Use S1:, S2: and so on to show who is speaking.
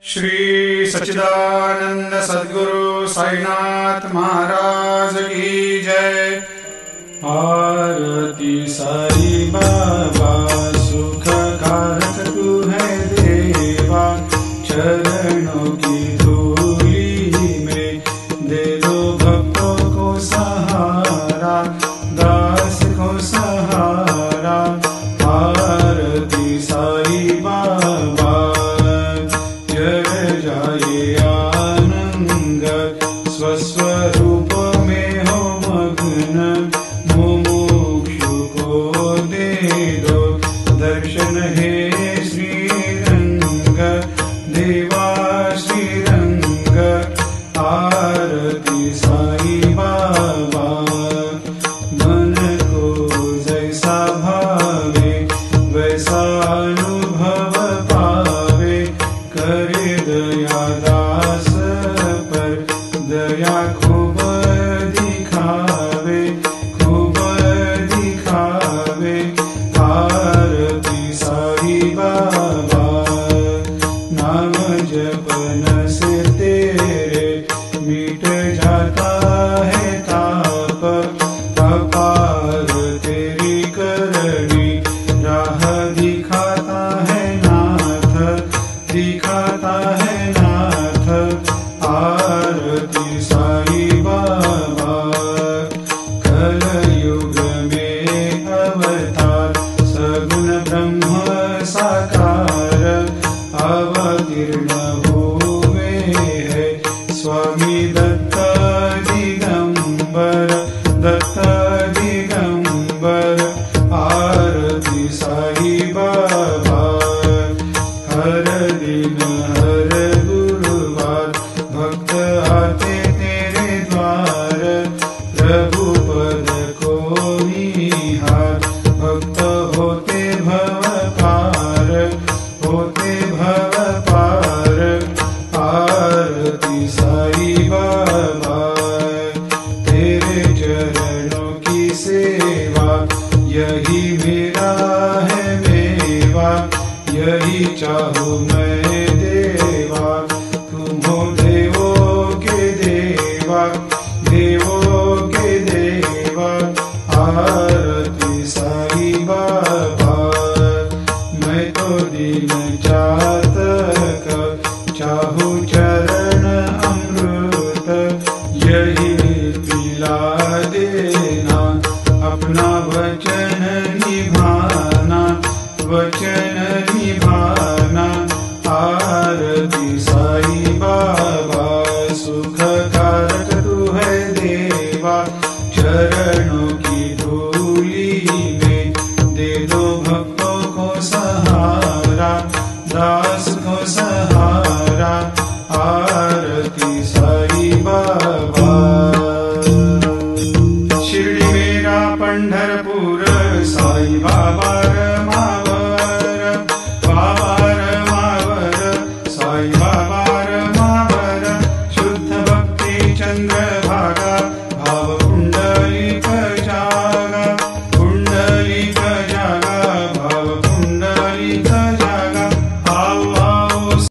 S1: श्री सच्चिदानंद सद्गुरु साईनाथ महाराज की जय। आरती साई बाबा सुख कारक तू है देवा, चरणों की धूली में दे दो भक्तों को सहारा, दास को सहारा। आरती साई बाबा जय जाए आनंद, स्वस्वरूप में हो मग्न, मुमुक्षु को दे दो दर्शन हे श्रीरंग, देवा श्रीरंग। आरती साई बाबा मन को जैसा भावे वैसा अनुभव पावे, करे दया दास पर दया खूब दिखावे, खूब दिखावे। आरती साई बाबा नाम जपन से तेरे मिट जाता है ताप, अपार तेरी करनी राह दिखाता है नाथ, दिखाता है नाथ। आरती साई बाबा कलयुग में अवतार, सगुण ब्रह्म साकार अवतीर्ण हुए है स्वामी दत्त दिगंबर, दत्त दिगंबर। आरती साई बाबा हर दिन हर गुरुवार भक्त आते तेरे द्वार, प्रभु पद को निहार, भक्त होते भव पार, होते भव पार। आरती साई बाबा तेरे चरणों की सेवा, यही मेरा है मेवा, यही चाहूँ मैं देवा। तुम हो देवों के देवा, देवों के देवा। आरती साई बाबा मैं तो दिन चातक, चाहूँ चरण अमृत, यही पिला देना, अपना वचन निभाना, वचन निभाना। आरती साई बाबा सुख कारक तू है देवा, चरणों की धूली में दे दो भक्तों को सहारा, दास को सहारा। आरती साई बाबा शिर्डी मेरा पंढरपूर, साई बाबा रमावर, बाबा रमावर, साई बाबा रमावर। शुद्ध भक्ति चंद्रभागा